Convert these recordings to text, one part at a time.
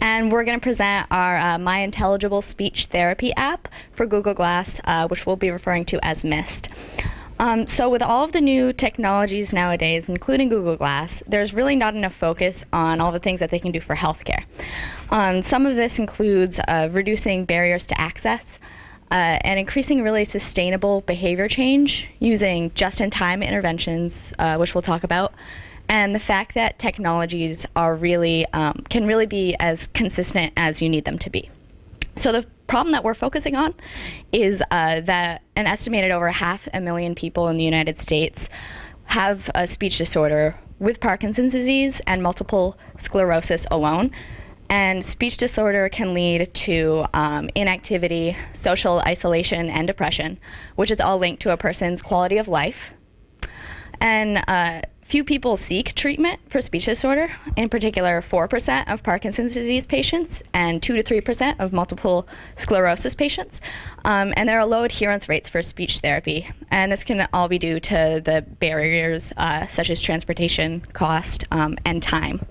And we're going to present our My Intelligible Speech Therapy app for Google Glass, which we'll be referring to as MIST. So with all of the new technologies nowadays, including Google Glass, there's really not enough focus on all the things that they can do for healthcare. Some of this includes reducing barriers to access and increasing really sustainable behavior change using just-in-time interventions, which we'll talk about, and the fact that technologies are really can really be as consistent as you need them to be. So the problem that we're focusing on is that an estimated over 500,000 people in the United States have a speech disorder with Parkinson's disease and multiple sclerosis alone. And speech disorder can lead to inactivity, social isolation, and depression, which is all linked to a person's quality of life. And few people seek treatment for speech disorder, in particular 4% of Parkinson's disease patients and 2 to 3% of multiple sclerosis patients. And there are low adherence rates for speech therapy. And this can all be due to the barriers such as transportation, cost, and time.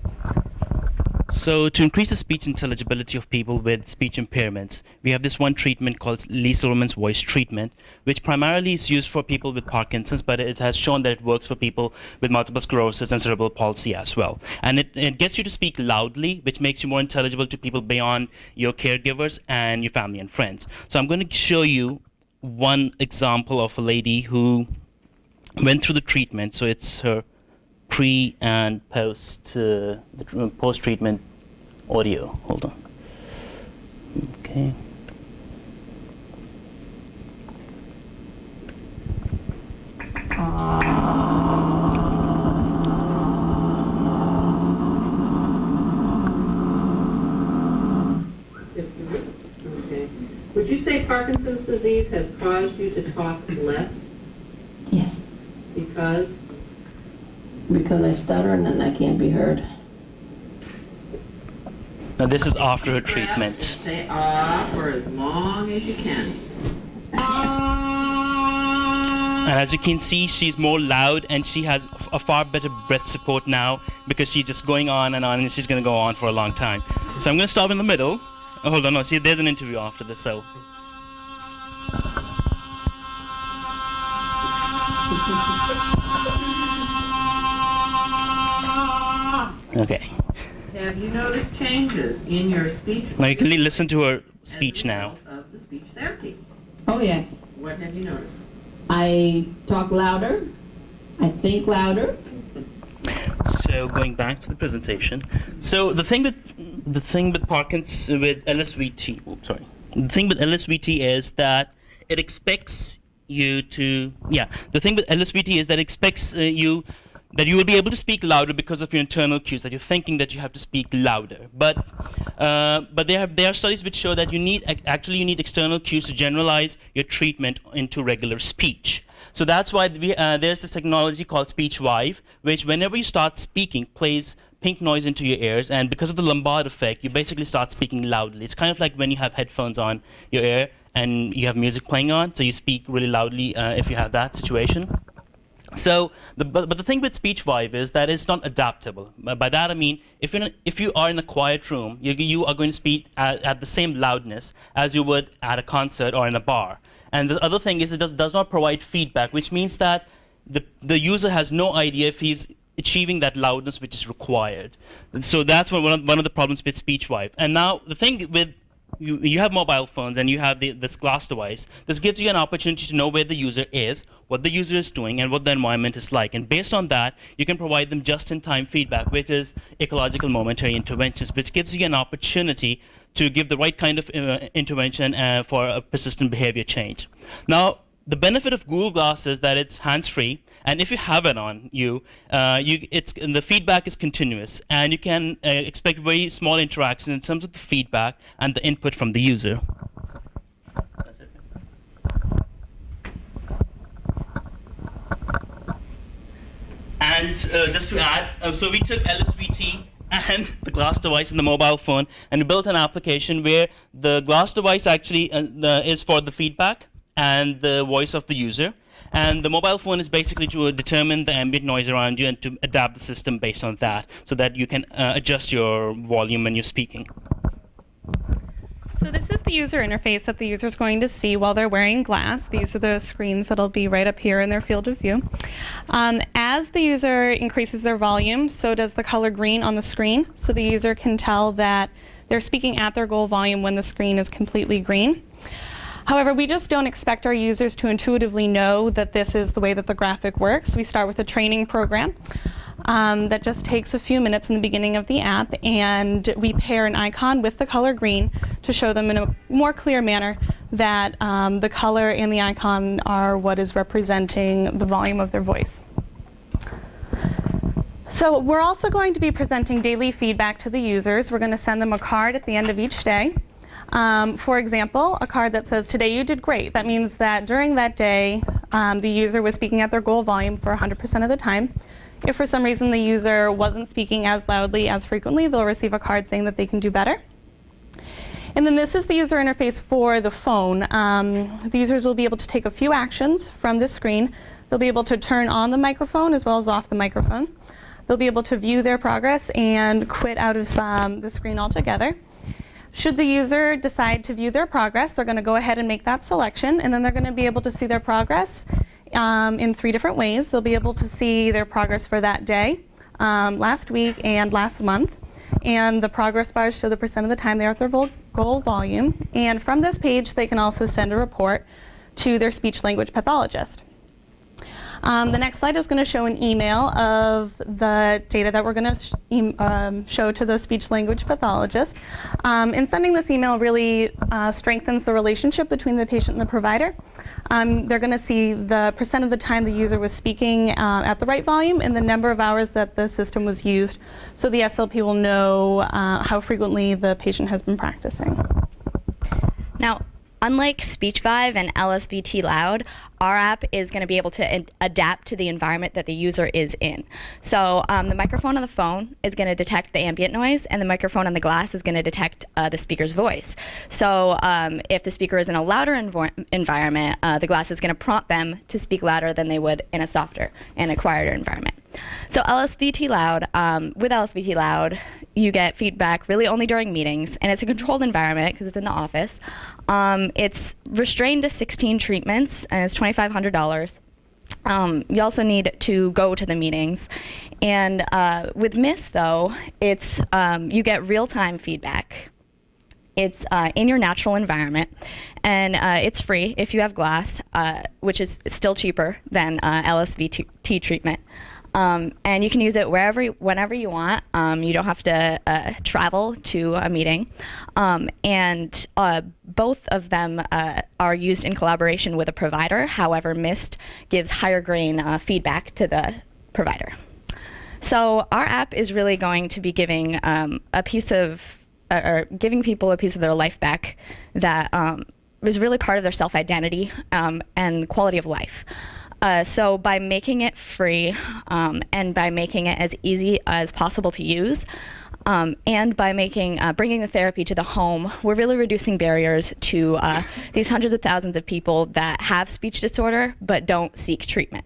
So to increase the speech intelligibility of people with speech impairments, we have this one treatment called Lee Silverman's voice treatment, which primarily is used for people with Parkinson's, but it has shown that it works for people with multiple sclerosis and cerebral palsy as well. And it gets you to speak loudly, which makes you more intelligible to people beyond your caregivers and your family and friends. So I'm going to show you one example of a lady who went through the treatment. So it's her pre and post post-treatment audio. Hold on. Okay. Okay. Would you say Parkinson's disease has caused you to talk less? Yes, Because? because I stutter and then I can't be heard. Now this is after her treatment. Say ah for as long as you can. And as you can see, she's more loud and she has a far better breath support now because she's just going on and she's going to go on for a long time. So I'm going to stop in the middle. Oh, hold on, no, see, there's an interview after this, so. Okay. Have you noticed changes in your speech? Now you can listen to her speech now. Of the speech therapy. Oh, yes. What have you noticed? I talk louder. I think louder. So going back to the presentation. So the thing with Parkinson's with LSVT, the thing with LSVT is that it expects you to, the thing with LSVT is that it expects that you will be able to speak louder because of your internal cues, that you're thinking that you have to speak louder. But there are studies which show that you need external cues to generalize your treatment into regular speech. So that's why there's this technology called SpeechVive, which whenever you start speaking, plays pink noise into your ears, and because of the Lombard effect, you basically start speaking loudly. It's kind of like when you have headphones on your ear and you have music playing on, so you speak really loudly if you have that situation. So, but the thing with SpeechVive is that it's not adaptable. By that I mean, if you are in a quiet room, you are going to speak at the same loudness as you would at a concert or in a bar. And the other thing is it does not provide feedback, which means that the user has no idea if he's achieving that loudness which is required. And so that's one of the problems with SpeechVive. And now the thing with you have mobile phones and you have this glass device. This gives you an opportunity to know where the user is, what the user is doing, and what the environment is like. And based on that, you can provide them just-in-time feedback, which is ecological momentary interventions, which gives you an opportunity to give the right kind of intervention for a persistent behavior change. Now, the benefit of Google Glass is that it's hands-free, and if you have it on the feedback is continuous, and you can expect very small interactions in terms of the feedback and the input from the user. That's it. And just to add, so we took LSVT and the glass device and the mobile phone, and we built an application where the glass device actually is for the feedback and the voice of the user. And the mobile phone is basically to determine the ambient noise around you and to adapt the system based on that so that you can adjust your volume when you're speaking. So this is the user interface that the user is going to see while they're wearing glass. These are the screens that'll be right up here in their field of view. As the user increases their volume, so does the color green on the screen. So the user can tell that they're speaking at their goal volume when the screen is completely green. However, we just don't expect our users to intuitively know that this is the way that the graphic works. We start with a training program that just takes a few minutes in the beginning of the app, and we pair an icon with the color green to show them in a more clear manner that the color and the icon are what is representing the volume of their voice. So we're also going to be presenting daily feedback to the users. We're going to send them a card at the end of each day. For example, a card that says, "Today you did great." That means that during that day, the user was speaking at their goal volume for 100% of the time. If for some reason the user wasn't speaking as loudly, as frequently, they'll receive a card saying that they can do better. And then this is the user interface for the phone. The users will be able to take a few actions from this screen. They'll be able to turn on the microphone as well as off the microphone. They'll be able to view their progress and quit out of the screen altogether. Should the user decide to view their progress, they're going to go ahead and make that selection, and then they're going to be able to see their progress in 3 different ways. They'll be able to see their progress for that day, last week, and last month. And the progress bars show the percent of the time they're at their goal volume. And from this page, they can also send a report to their speech-language pathologist. The next slide is going to show an email of the data that we're going to show to the speech-language pathologist. And sending this email really strengthens the relationship between the patient and the provider. They're going to see the percent of the time the user was speaking at the right volume and the number of hours that the system was used, so the SLP will know how frequently the patient has been practicing. Now, unlike SpeechVive and LSVT Loud, our app is going to be able to adapt to the environment that the user is in. So the microphone on the phone is going to detect the ambient noise, and the microphone on the glass is going to detect the speaker's voice. So if the speaker is in a louder environment, the glass is going to prompt them to speak louder than they would in a softer and a quieter environment. So LSVT Loud, with LSVT Loud, you get feedback really only during meetings, and it's a controlled environment because it's in the office. It's restrained to 16 treatments, and it's $2,500. You also need to go to the meetings. And with Mist, though, it's you get real-time feedback. It's in your natural environment, and it's free if you have glass, which is still cheaper than LSVT treatment. And you can use it whenever you want. You don't have to travel to a meeting. And both of them are used in collaboration with a provider. However, Mist gives higher grain feedback to the provider. So our app is really going to be giving giving people a piece of their life back that is really part of their self-identity and quality of life. So by making it free and by making it as easy as possible to use, and by bringing the therapy to the home, we're really reducing barriers to these hundreds of thousands of people that have speech disorder but don't seek treatment.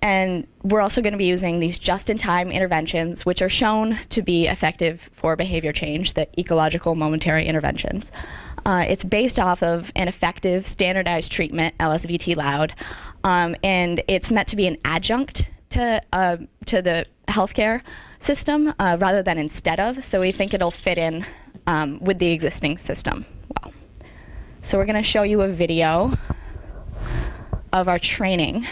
And we're also going to be using these just-in-time interventions, which are shown to be effective for behavior change, the ecological momentary interventions. It's based off of an effective standardized treatment, LSVT Loud, and it's meant to be an adjunct to the healthcare system rather than instead of. So we think it'll fit in with the existing system well. So we're going to show you a video of our training.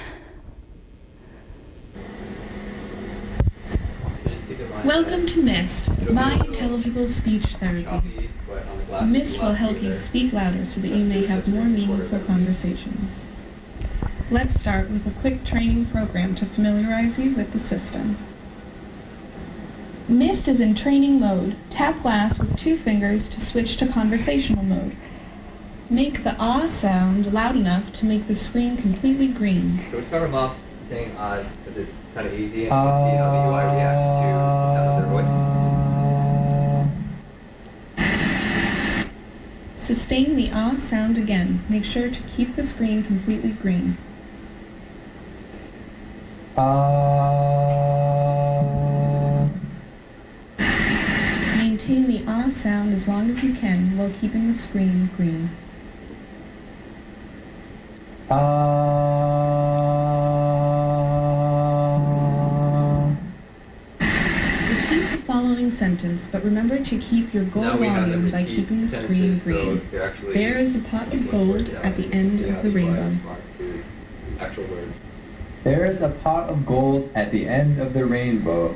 Welcome to Mist, My Intelligible Speech Therapy. Mist will help you speak louder so that you may have more meaningful conversations. Let's start with a quick training program to familiarize you with the system. Mist is in training mode. Tap glass with 2 fingers to switch to conversational mode. Make the ah sound loud enough to make the screen completely green. So we start them off saying ahs because it's kind of easy and you can see how the UI reacts to the sound of their voice. Sustain the ah sound again. Make sure to keep the screen completely green. Maintain the ah a sound as long as you can while keeping the screen green. Repeat the following sentence, but remember to keep your goal Now we have them volume by repeat keeping the screen sentences, so green. they're actually There is a pot of gold at the end of the rainbow. Actual words. There is a pot of gold at the end of the rainbow.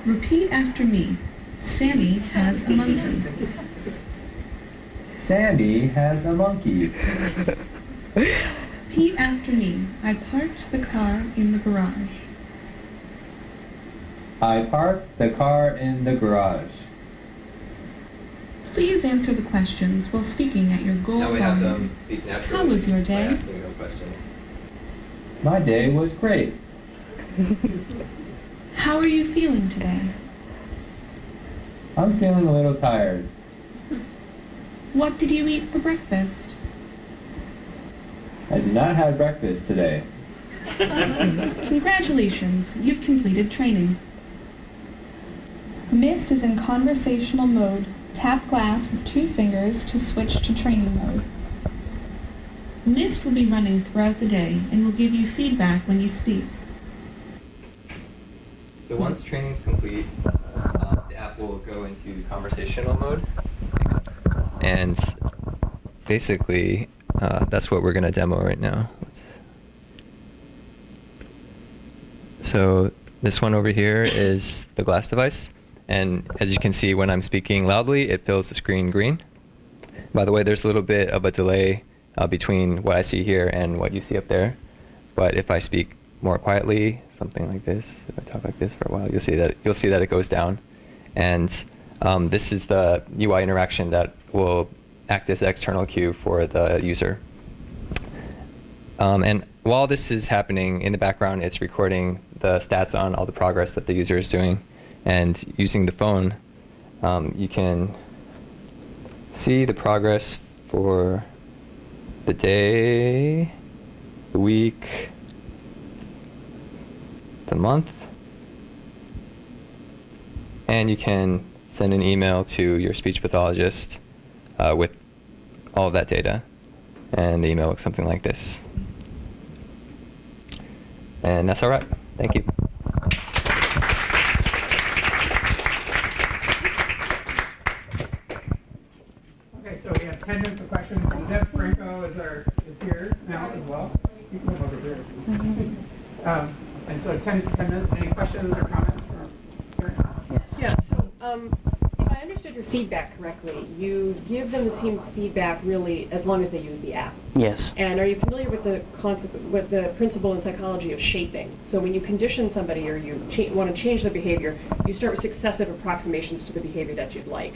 Repeat after me. Sammy has a monkey. Sammy has a monkey. Repeat after me. I parked the car in the garage. I parked the car in the garage. Please answer the questions while speaking at your goal Now we have volume. them speak naturally. How was your by day? asking no questions. My day was great. How are you feeling today? I'm feeling a little tired. What did you eat for breakfast? I did not have breakfast today. Congratulations, you've completed training. Mist is in conversational mode. Tap glass with 2 fingers to switch to training mode. Mist will be running throughout the day and will give you feedback when you speak. So once training is complete, the app will go into conversational mode. And basically, that's what we're going to demo right now. So this one over here is the glass device. And as you can see, when I'm speaking loudly, it fills the screen green. By the way, there's a little bit of a delay between what I see here and what you see up there. But if I speak more quietly, something like this, if I talk like this for a while, you'll see that it goes down. And this is the UI interaction that will act as the external cue for the user. And while this is happening in the background, it's recording the stats on all the progress that the user is doing. And using the phone, you can see the progress for the day, the week, the month, and you can send an email to your speech pathologist with all of that data. And the email looks something like this. And that's all right. Thank you. Okay, so we have 10 minutes of questions. And Deb Franco is here now as well. You can come over here. And so 10 minutes. Any questions or comments from here? Yes. Yeah, so if I understood your feedback correctly, you give them the same feedback really as long as they use the app. Yes. And are you familiar with the concept, with the principle in psychology of shaping? So when you condition somebody or you want to change their behavior, you start with successive approximations to the behavior that you'd like.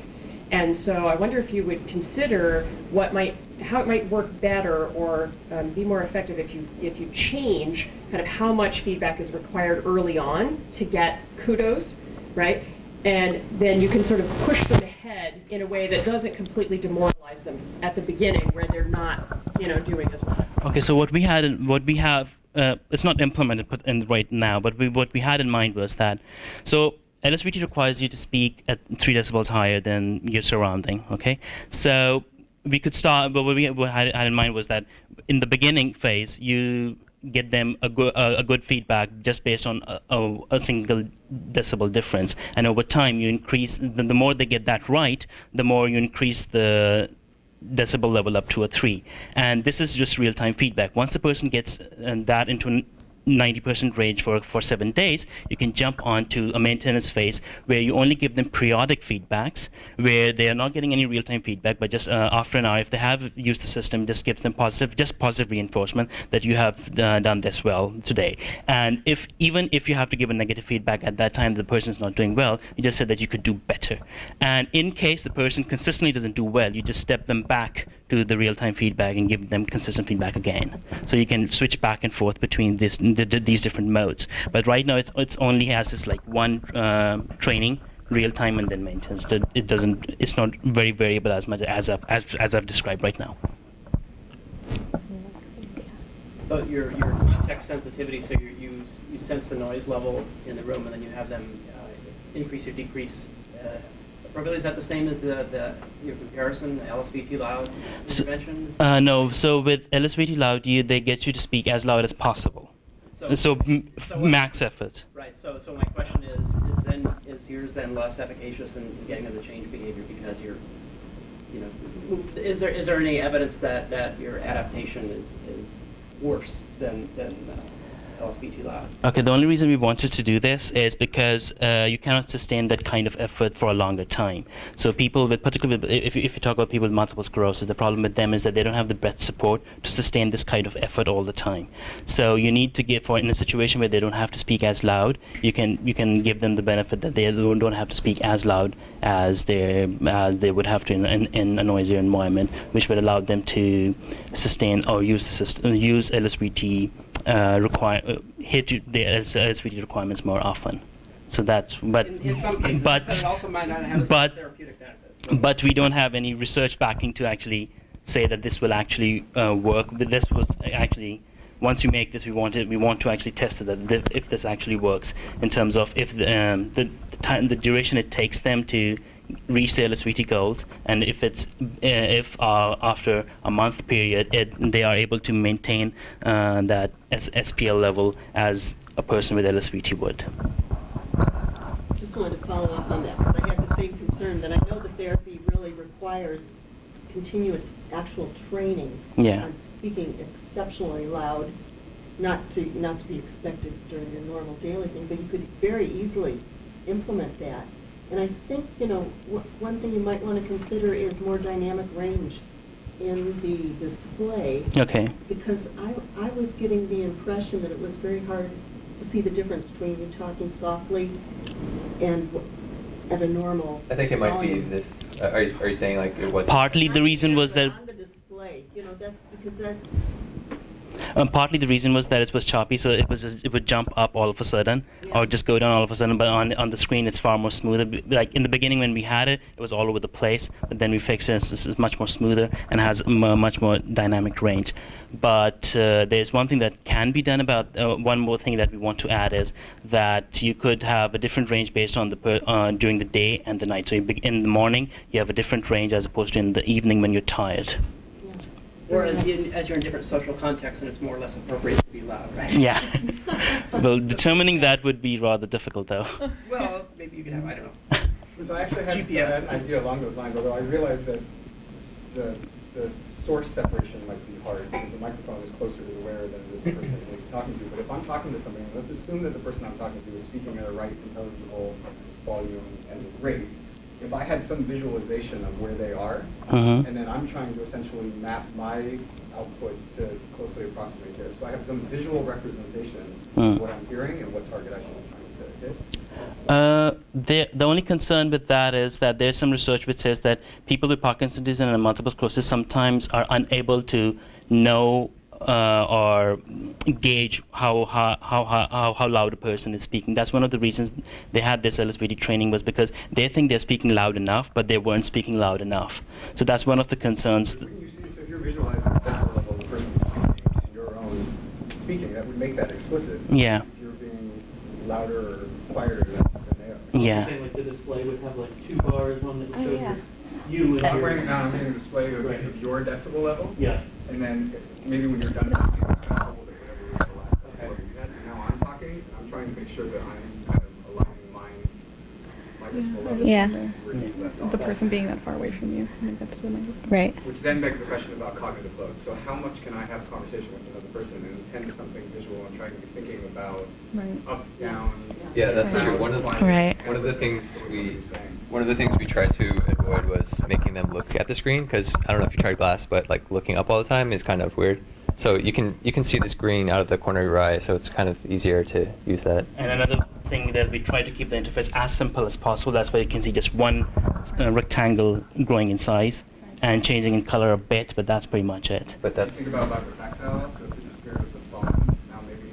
And so I wonder if you would consider how it might work better or be more effective if you change kind of how much feedback is required early on to get kudos, right? And then you can sort of push them ahead in a way that doesn't completely demoralize them at the beginning where they're not, doing as well. Okay, so what we have, it's not implemented in right now, but what we had in mind was that, so LSVT requires you to speak at 3 decibels higher than your surrounding, okay? So we could start, but what we had in mind was that in the beginning phase, you get them a good feedback just based on a single decibel difference. And over time, you increase, the more they get that right, the more you increase the decibel level up to a 3. And this is just real-time feedback. Once the person gets that into 90% range for 7 days, you can jump onto a maintenance phase where you only give them periodic feedbacks where they are not getting any real-time feedback, but just after an hour, if they have used the system, just gives them positive reinforcement that you have done this well today. And even if you have to give a negative feedback at that time, the person is not doing well, you just said that you could do better. And in case the person consistently doesn't do well, you just step them back to the real-time feedback and give them consistent feedback again. So you can switch back and forth between these different modes. But right now it's only has this like one training, real-time, and then maintenance. It's not very variable as much as I've described right now. So your context sensitivity, so you sense the noise level in the room, and then you have them increase or decrease appropriately, is that the same as your comparison, the LSVT loud intervention? No. So with LSVT loud, they get you to speak as loud as possible. So max effort. Right. So my question is yours then less efficacious in getting them to change behavior because is there any evidence that your adaptation is worse than LSVT loud? Okay, the only reason we wanted to do this is because you cannot sustain that kind of effort for a longer time. So people with, particularly if you talk about people with multiple sclerosis, the problem with them is that they don't have the breath support to sustain this kind of effort all the time. So you need to give, in a situation where they don't have to speak as loud, you can give them the benefit that they don't have to speak as loud as they would have to in a noisier environment, which would allow them to sustain or use LSVT hit the LSVT requirements more often. So that's In some cases, but it also might not have a therapeutic benefit. But we don't have any research backing to actually say that this will actually work. But this was actually, once we make this, we want to actually test it if this actually works in terms of if the duration it takes them to reach the LSVT goals, and if after a month period they are able to maintain that SPL level as a person with LSVT would. Just wanted to follow up on that because I had the same concern that I know the therapy really requires continuous actual training on speaking exceptionally loud, not to be expected during your normal daily thing, but you could very easily implement that. And I think, one thing you might want to consider is more dynamic range in the display. Okay. Because I was getting the impression that it was very hard to see the difference between you talking softly and at a normal I think it might volume. be this. Are you saying like it was? Partly the reason was that. On the display, that's because that. Partly the reason was that it was choppy, so it would jump up all of a sudden, or just go down all of a sudden. But on the screen, it's far more smoother. Like in the beginning when we had it, it was all over the place. But then we fixed it; it's much more smoother and has much more dynamic range. But there's one thing that can be done about. One more thing that we want to add is that you could have a different range based on during the day and the night. So in the morning, you have a different range as opposed to in the evening when you're tired. Or as you're in different social contexts and it's more or less appropriate to be loud, right? Yeah. Well, determining that would be rather difficult, though. Well, maybe you could have, I don't know. So I actually had GPS. an idea along those lines, although I realize that the source separation might be hard because the microphone is closer to the wearer than it is the person you're talking to. But if I'm talking to somebody, let's assume that the person I'm talking to is speaking at a right intelligible volume and rate. If I had some visualization of where they are, and then I'm trying to essentially map my output to closely approximate theirs. So I have some visual representation of what I'm hearing and what target action I'm trying to hit. The only concern with that is that there's some research which says that people with Parkinson's disease and multiple sclerosis sometimes are unable to know or gauge how loud a person is speaking. That's one of the reasons they had this LSVT training, was because they think they're speaking loud enough, but they weren't speaking loud enough. So that's one of the concerns. So if you're visualizing the decibel level of the person speaking in your own speaking, that would make that explicit. Yeah. If you're being louder or quieter than they are. Yeah. You're saying like the display would have like 2 bars, one that shows you and I'm your... bringing down, I'm getting a display of your decibel level. Yeah. And then maybe when you're done speaking, it's going to hold it whatever was the last decibel you had. And now I'm talking, I'm trying to make sure that I'm kind of aligning my decibel level. Yeah. The person being that far away from you when it gets to the microphone. Right. Which then begs the question about cognitive load. So how much can I have a conversation with another person and intend something visual and trying to be thinking about up, down. Yeah, that's sound, true. Right. One of the things we tried to avoid was making them look at the screen, because I don't know if you tried glass, but like looking up all the time is kind of weird. So you can see the screen out of the corner of your eye, so it's kind of easier to use that. And another thing that we try to keep the interface as simple as possible. That's why you can see just one rectangle growing in size and changing in color a bit, but that's pretty much it. But that's Think about vibratactile, so if this is paired with the phone, now maybe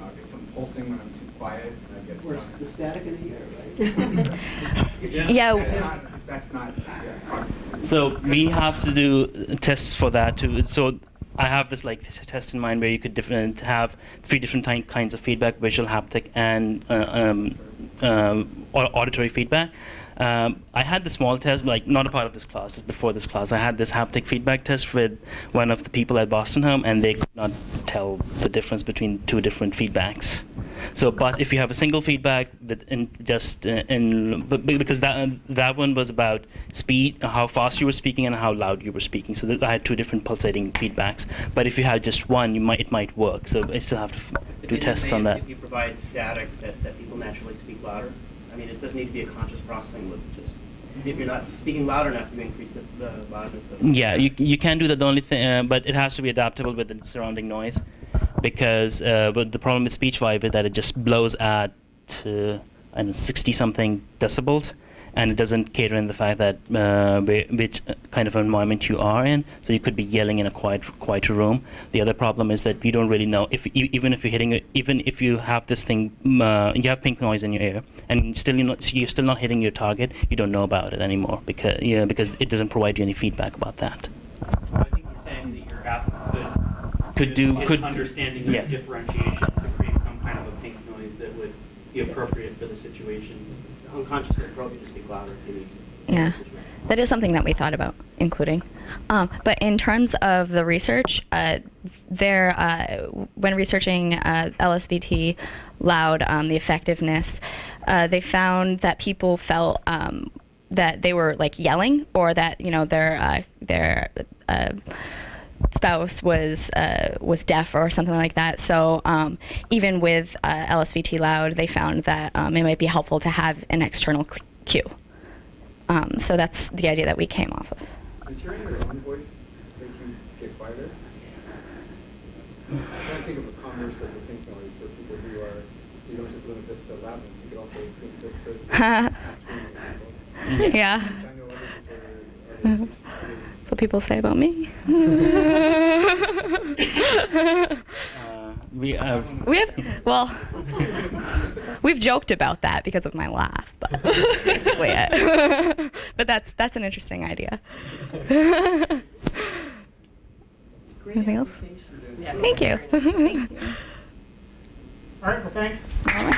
I get some pulsing when I'm too quiet, and I get Where's some... the static in the air, right? Yeah. That's not So we have to do tests for that too. So I have this like test in mind where you could have 3 different kinds of feedback: visual, haptic, and auditory feedback. I had the small test, like not a part of this class, just before this class. I had this haptic feedback test with one of the people at Boston Home, and they could not tell the difference between two different feedbacks. So, but if you have a single feedback, but because that one was about speed, how fast you were speaking, and how loud you were speaking. So I had two different pulsating feedbacks. But if you had just one, it might work. So I still have to do tests on that. If you provide static, that people naturally speak louder. I mean, it doesn't need to be a conscious processing with just. If you're not speaking loud enough, you increase the loudness of it. Yeah, you can do that. The only thing, but it has to be adaptable with the surrounding noise, because but the problem with speech vibe is that it just blows at 60 something decibels, and it doesn't cater in the fact that which kind of environment you are in. So you could be yelling in a quiet room. The other problem is that you don't really know even if you have this thing, you have pink noise in your ear, and you're still not hitting your target. You don't know about it anymore because it doesn't provide you any feedback about that. Well, I think he's saying that your app could understanding of differentiation to create some kind of a pink noise that would be appropriate for the situation. Unconsciously, probably to speak louder if you need to. Yeah, that is something that we thought about including. But in terms of the research, when researching LSVT loud, the effectiveness, they found that people felt that they were like yelling, or that their spouse was deaf or something like that. So even with LSVT loud, they found that it might be helpful to have an external cue. So that's the idea that we came off of. Is hearing your own voice make you get quieter? I'm trying to think of a converse of the pink noise for people who are, you don't just limit this to loudness, you could also limit this to screaming. Yeah. I know others are That's what people say about me. We've joked about that because of my laugh, but that's basically it. But that's an interesting idea. Anything else? Yeah. Thank you. All right, well, thanks. All right.